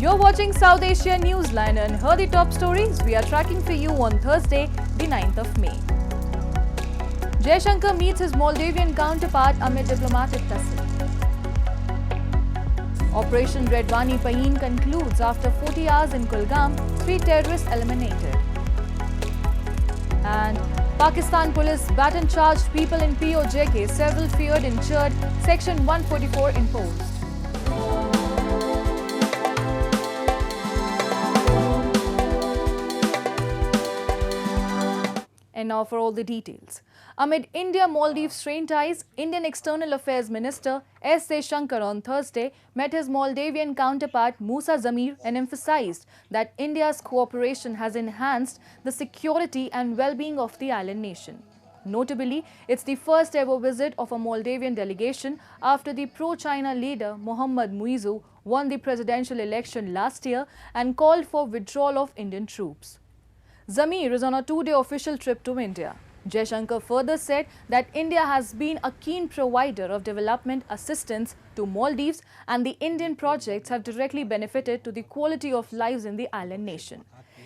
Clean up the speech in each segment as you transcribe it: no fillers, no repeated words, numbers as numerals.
You're watching South Asia Newsline and here the top stories we are tracking for you on Thursday, the 9th of May. Jaishankar meets his Maldivian counterpart amid diplomatic tussle. Operation Redwani Payeen concludes after 40 hours in Kulgam, 3 terrorists eliminated. And Pakistan police baton-charged people in PoJK, several feared injured, Section 144 imposed. And now for all the details. Amid India-Maldives strained ties, Indian External Affairs Minister S Jaishankar on Thursday met his Maldivian counterpart Moosa Zameer and emphasized that India's cooperation has enhanced the security and well-being of the island nation. Notably, it's the first ever visit of a Maldivian delegation after the pro-China leader Mohamad Muizzu won the presidential election last year and called for withdrawal of Indian troops. Zameer is on a 2-day official trip to India. Jaishankar further said that India has been a keen provider of development assistance to Maldives and the Indian projects have directly benefited to the quality of lives in the island nation.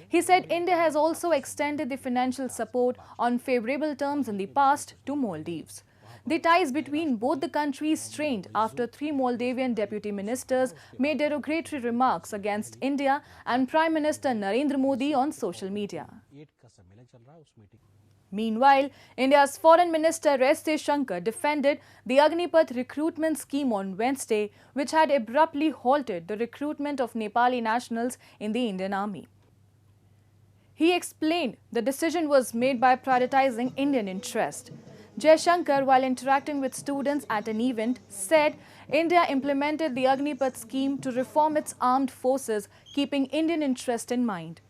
He said India has also extended the financial support on favorable terms in the past to Maldives. The ties between both the countries strained after 3 Maldivian deputy ministers made derogatory remarks against India and Prime Minister Narendra Modi on social media. Meanwhile, India's Foreign Minister S Jaishankar defended the Agnipath recruitment scheme on Wednesday, which had abruptly halted the recruitment of Nepali nationals in the Indian Army. He explained the decision was made by prioritizing Indian interest. Jaishankar, while interacting with students at an event, said India implemented the Agnipath scheme to reform its armed forces, keeping Indian interest in mind.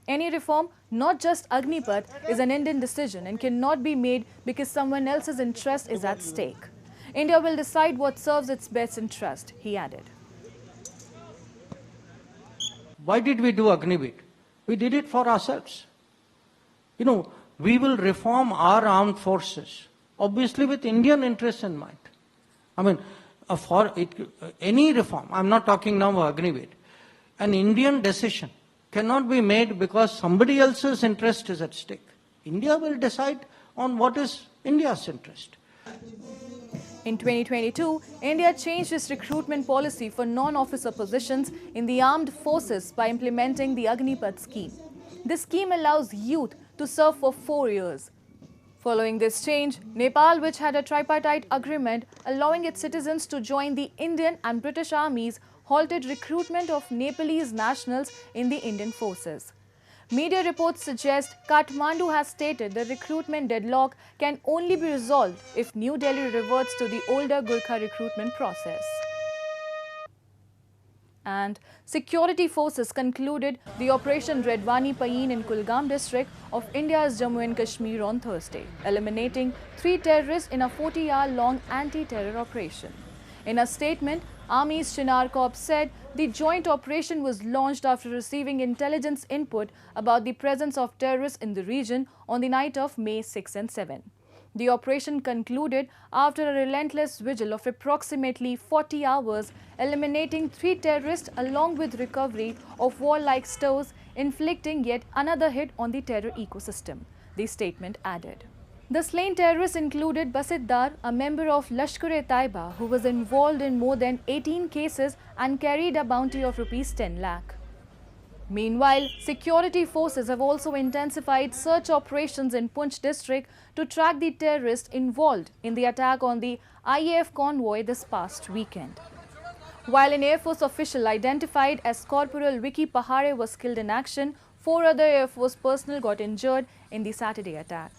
Any reform, not just Agnipath, is an Indian decision and cannot be made because someone else's interest is at stake. India will decide what serves its best interest, he added. Why did we do Agnipath? We did it for ourselves. We will reform our armed forces, obviously with Indian interests in mind. Any reform, I'm not talking now of Agnipath, an Indian decision cannot be made because somebody else's interest is at stake. India will decide on what is India's interest. In 2022, India changed its recruitment policy for non-officer positions in the armed forces by implementing the Agnipath scheme. This scheme allows youth to serve for 4 years. Following this change, Nepal, which had a tripartite agreement allowing its citizens to join the Indian and British armies, halted recruitment of Nepalese nationals in the Indian forces. Media reports suggest Kathmandu has stated the recruitment deadlock can only be resolved if New Delhi reverts to the older Gurkha recruitment process. And security forces concluded the Operation Redwani Payeen in Kulgam district of India's Jammu and Kashmir on Thursday, eliminating 3 terrorists in a 40-hour-long anti-terror operation. In a statement, Army's Chinar Corps said the joint operation was launched after receiving intelligence input about the presence of terrorists in the region on the night of May 6 and 7. The operation concluded after a relentless vigil of approximately 40 hours, eliminating 3 terrorists along with recovery of warlike stores, inflicting yet another hit on the terror ecosystem, the statement added. The slain terrorists included Basit Dar, a member of Lashkar-e-Taiba who was involved in more than 18 cases and carried a bounty of ₹10 lakh. Meanwhile, security forces have also intensified search operations in Poonch district to track the terrorists involved in the attack on the IAF convoy this past weekend. While an Air Force official identified as Corporal Vicky Pahare was killed in action, 4 other Air Force personnel got injured in the Saturday attack.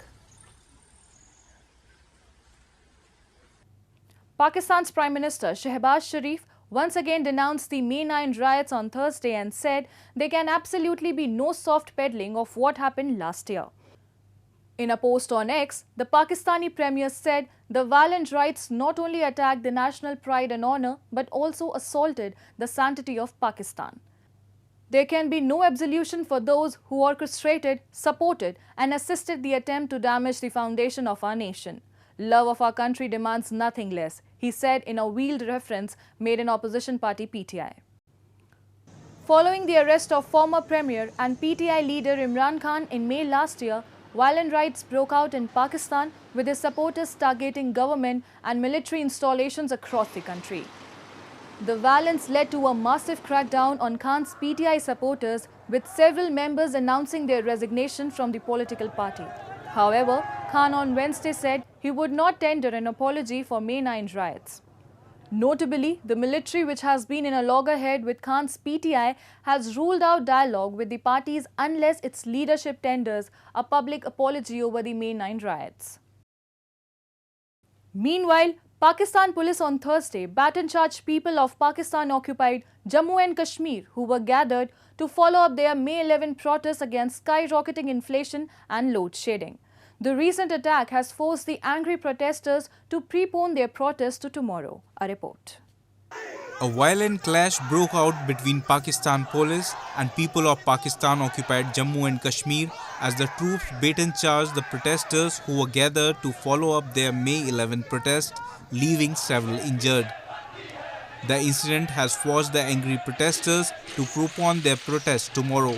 Pakistan's Prime Minister Shehbaz Sharif once again denounced the May 9 riots on Thursday and said there can absolutely be no soft peddling of what happened last year. In a post on X, the Pakistani Premier said the violent riots not only attacked the national pride and honor but also assaulted the sanctity of Pakistan. There can be no absolution for those who orchestrated, supported and assisted the attempt to damage the foundation of our nation. Love of our country demands nothing less, he said in a veiled reference made in opposition party PTI. Following the arrest of former Premier and PTI leader Imran Khan in May last year, violent riots broke out in Pakistan with his supporters targeting government and military installations across the country. The violence led to a massive crackdown on Khan's PTI supporters, with several members announcing their resignation from the political party. However, Khan on Wednesday said he would not tender an apology for May 9 riots. Notably, the military, which has been in a loggerhead with Khan's PTI, has ruled out dialogue with the parties unless its leadership tenders a public apology over the May 9 riots. Meanwhile, Pakistan police on Thursday baton-charged people of Pakistan-occupied Jammu and Kashmir who were gathered to follow up their May 11 protests against skyrocketing inflation and load shedding. The recent attack has forced the angry protesters to prepone their protest to tomorrow. A report. A violent clash broke out between Pakistan police and people of Pakistan-occupied Jammu and Kashmir as the troops baton-charged the protesters who were gathered to follow up their May 11 protest, leaving several injured. The incident has forced the angry protesters to prepone their protest tomorrow.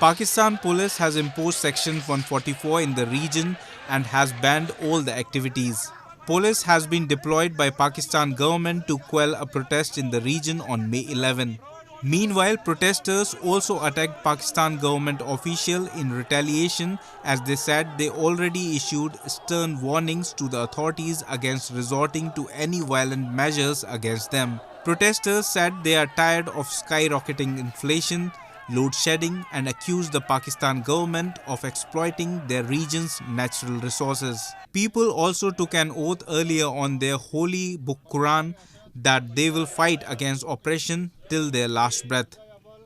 Pakistan police has imposed Section 144 in the region and has banned all the activities. Police has been deployed by Pakistan government to quell a protest in the region on May 11. Meanwhile, protesters also attacked Pakistan government official in retaliation as they said they already issued stern warnings to the authorities against resorting to any violent measures against them. Protesters said they are tired of skyrocketing inflation, load shedding and accused the Pakistan government of exploiting their region's natural resources. People also took an oath earlier on their holy book Quran that they will fight against oppression till their last breath.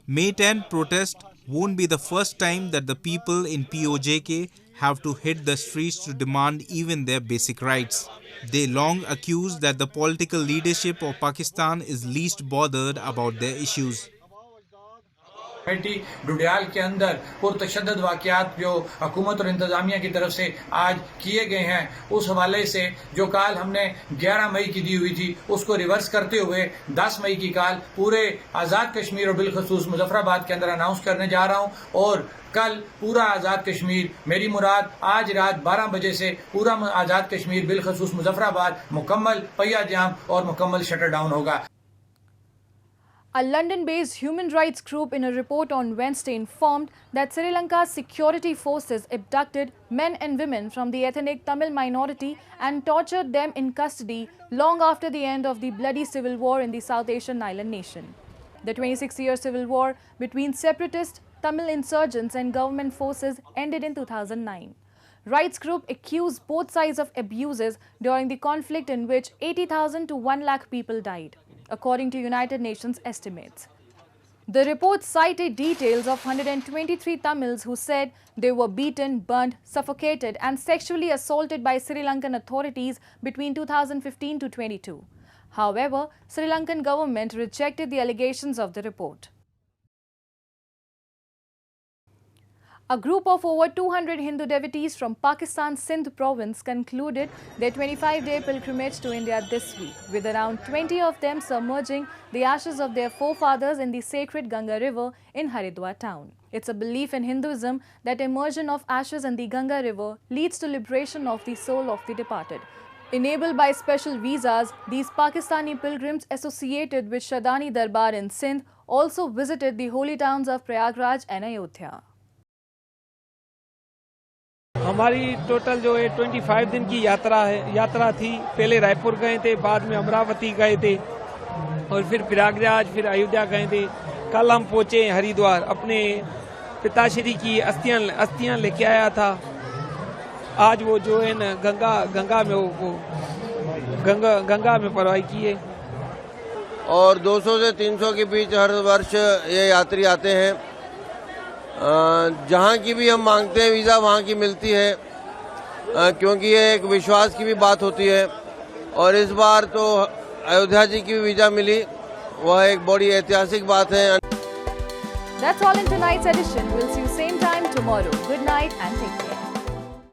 May 10 protest won't be the first time that the people in PoJK have to hit the streets to demand even their basic rights. They long accused that the political leadership of Pakistan is least bothered about their issues. डुडियाल के अंदर पुरतशद्दद वाक़यात जो हुकूमत और इंतज़ामिया की तरफ से आज किए गए हैं, उस हवाले से जो कॉल हमने 11 मई की दी हुई थी उसको रिवर्स करते हुए 10 मई की कॉल पूरे आज़ाद कश्मीर और बिलखसूस मुजफ्फराबाद के अंदर अनाउंस करने जा रहा हूं और कल पूरा आज़ाद कश्मीर, मेरी मुराद आज रात 12 बजे से पूरा आज़ाद कश्मीर बिलखसूस मुजफ्फराबाद मुकम्मल पहिया जाम और मुकम्मल शटर डाउन होगा. A London-based human rights group in a report on Wednesday informed that Sri Lanka's security forces abducted men and women from the ethnic Tamil minority and tortured them in custody long after the end of the bloody civil war in the South Asian island nation. The 26-year civil war between separatist Tamil insurgents and government forces ended in 2009. Rights group accused both sides of abuses during the conflict in which 80,000 to 1 lakh people died, according to United Nations estimates. The report cited details of 123 Tamils who said they were beaten, burned, suffocated and sexually assaulted by Sri Lankan authorities between 2015 to 22. However, Sri Lankan government rejected the allegations of the report. A group of over 200 Hindu devotees from Pakistan's Sindh province concluded their 25-day pilgrimage to India this week, with around 20 of them submerging the ashes of their forefathers in the sacred Ganga river in Haridwar town. It's a belief in Hinduism that immersion of ashes in the Ganga river leads to liberation of the soul of the departed. Enabled by special visas, these Pakistani pilgrims associated with Shadani Darbar in Sindh also visited the holy towns of Prayagraj and Ayodhya. हमारी total जो है 25 दिन की यात्रा थी. पहले रायपुर गए थे, बाद में अमरावती गए थे और फिर प्रयागराज, फिर अयोध्या गए थे. कल हम पहुंचे हरिद्वार, अपने पिताश्री की अस्थियां लेके आया था. आज वो जो है ना गंगा में परवाही की है. और 200 से 300 के बीच हर वर्ष ये यात्री आते हैं. जहाँ की भी हम मांगते हैं वीज़ा वहाँ की मिलती है, क्योंकि ये एक विश्वास की भी बात होती है. और इस बार तो अयोध्या जी की भी वीज़ा मिली, वह एक बड़ी ऐतिहासिक बात है. That's all in tonight's edition. We'll see you same time tomorrow. Good night and take care.